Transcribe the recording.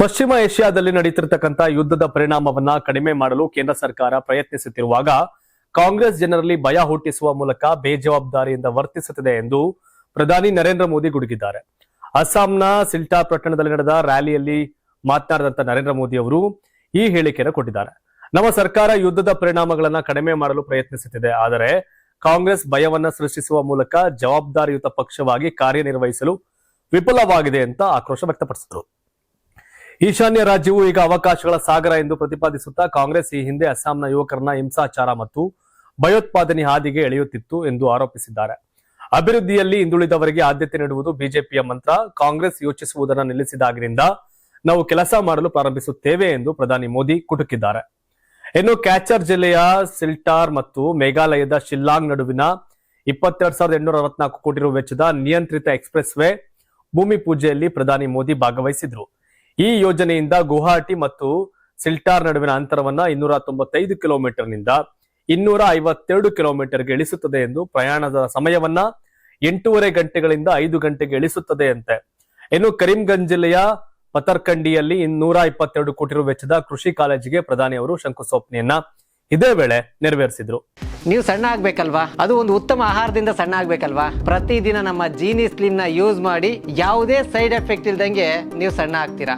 ಪಶ್ಚಿಮ ಏಷ್ಯಾದಲ್ಲಿ ನಡೆಯುತ್ತಿರತಕ್ಕಂಥ ಯುದ್ಧದ ಪರಿಣಾಮವನ್ನ ಕಡಿಮೆ ಮಾಡಲು ಕೇಂದ್ರ ಸರ್ಕಾರ ಪ್ರಯತ್ನಿಸುತ್ತಿರುವಾಗ ಕಾಂಗ್ರೆಸ್ ಜನರಲ್ಲಿ ಭಯ ಹುಟ್ಟಿಸುವ ಮೂಲಕ ಬೇಜವಾಬ್ದಾರಿಯಿಂದ ವರ್ತಿಸುತ್ತಿದೆ ಎಂದು ಪ್ರಧಾನಿ ನರೇಂದ್ರ ಮೋದಿ ಗುಡುಗಿದ್ದಾರೆ. ಅಸ್ಸಾಂನ ಸಿಲ್ಟಾರ್ ಪಟ್ಟಣದಲ್ಲಿ ನಡೆದ ರ್ಯಾಲಿಯಲ್ಲಿ ಮಾತನಾಡಿದಂತ ನರೇಂದ್ರ ಮೋದಿ ಅವರು ಈ ಹೇಳಿಕೆಯನ್ನು ಕೊಟ್ಟಿದ್ದಾರೆ. ನಮ್ಮ ಸರ್ಕಾರ ಯುದ್ಧದ ಪರಿಣಾಮಗಳನ್ನ ಕಡಿಮೆ ಮಾಡಲು ಪ್ರಯತ್ನಿಸುತ್ತಿದೆ, ಆದರೆ ಕಾಂಗ್ರೆಸ್ ಭಯವನ್ನ ಸೃಷ್ಟಿಸುವ ಮೂಲಕ ಜವಾಬ್ದಾರಿಯುತ ಪಕ್ಷವಾಗಿ ಕಾರ್ಯನಿರ್ವಹಿಸಲು ವಿಫಲವಾಗಿದೆ ಅಂತ ಆಕ್ರೋಶ ವ್ಯಕ್ತಪಡಿಸಿದರು. ಈಶಾನ್ಯ ರಾಜ್ಯವು ಈಗ ಅವಕಾಶಗಳ ಸಾಗರ ಎಂದು ಪ್ರತಿಪಾದಿಸುತ್ತಾ ಕಾಂಗ್ರೆಸ್ ಈ ಹಿಂದೆ ಅಸ್ಸಾಂನ ಯುವಕರನ್ನ ಹಿಂಸಾಚಾರ ಮತ್ತು ಭಯೋತ್ಪಾದನೆ ಹಾದಿಗೆ ಎಳೆಯುತ್ತಿತ್ತು ಎಂದು ಆರೋಪಿಸಿದ್ದಾರೆ. ಅಭಿವೃದ್ಧಿಯಲ್ಲಿ ಹಿಂದುಳಿದವರಿಗೆ ಆದ್ಯತೆ ನೀಡುವುದು ಬಿಜೆಪಿಯ ಮಂತ್ರ. ಕಾಂಗ್ರೆಸ್ ಯೋಚಿಸುವುದನ್ನು ನಿಲ್ಲಿಸಿದಾಗಿನಿಂದ ನಾವು ಕೆಲಸ ಮಾಡಲು ಪ್ರಾರಂಭಿಸುತ್ತೇವೆ ಎಂದು ಪ್ರಧಾನಿ ಮೋದಿ ಕುಟುಕಿದ್ದಾರೆ. ಇನ್ನು ಕ್ಯಾಚರ್ ಜಿಲ್ಲೆಯ ಸಿಲ್ಟಾರ್ ಮತ್ತು ಮೇಘಾಲಯದ ಶಿಲ್ಲಾಂಗ್ ನಡುವಿನ 22,864 ಕೋಟಿ ರು ವೆಚ್ಚದ ನಿಯಂತ್ರಿತ ಎಕ್ಸ್ಪ್ರೆಸ್ ವೇ ಭೂಮಿ ಪೂಜೆಯಲ್ಲಿ ಪ್ರಧಾನಿ ಮೋದಿ ಭಾಗವಹಿಸಿದ್ರು. ಈ ಯೋಜನೆಯಿಂದ ಗುವಾಹಟಿ ಮತ್ತು ಸಿಲ್ಟಾರ್ ನಡುವಿನ ಅಂತರವನ್ನ 295 ಕಿಲೋಮೀಟರ್ನಿಂದ 252 ಕಿಲೋಮೀಟರ್ಗೆ ಇಳಿಸುತ್ತದೆ ಎಂದು, ಪ್ರಯಾಣದ ಸಮಯವನ್ನ 8.5 ಗಂಟೆಗಳಿಂದ 5 ಗಂಟೆಗೆ ಇಳಿಸುತ್ತದೆ ಅಂತೆ. ಇನ್ನು ಕರೀಂಗಂಜ್ ಜಿಲ್ಲೆಯ ಪತರ್ಕಂಡಿಯಲ್ಲಿ 222 ಕೋಟಿ ರು ವೆಚ್ಚದ ಕೃಷಿ ಕಾಲೇಜಿಗೆ ಪ್ರಧಾನಿ ಅವರು ಶಂಕುಸ್ಥಾಪನೆಯನ್ನ ಇದೇ ವೇಳೆ ನೆರವೇರಿಸಿದ್ರು. ನೀವು ಸಣ್ಣ ಆಗ್ಬೇಕಲ್ವಾ? ಅದು ಒಂದು ಉತ್ತಮ ಆಹಾರದಿಂದ ಸಣ್ಣ ಆಗ್ಬೇಕಲ್ವಾ? ಪ್ರತಿದಿನ ನಮ್ಮ ಜೀನಿ ಸ್ಲಿಮ್ ನ ಯೂಸ್ ಮಾಡಿ ಯಾವುದೇ ಸೈಡ್ ಎಫೆಕ್ಟ್ ಇಲ್ದಂಗೆ ನೀವು ಸಣ್ಣ ಆಗ್ತೀರಾ.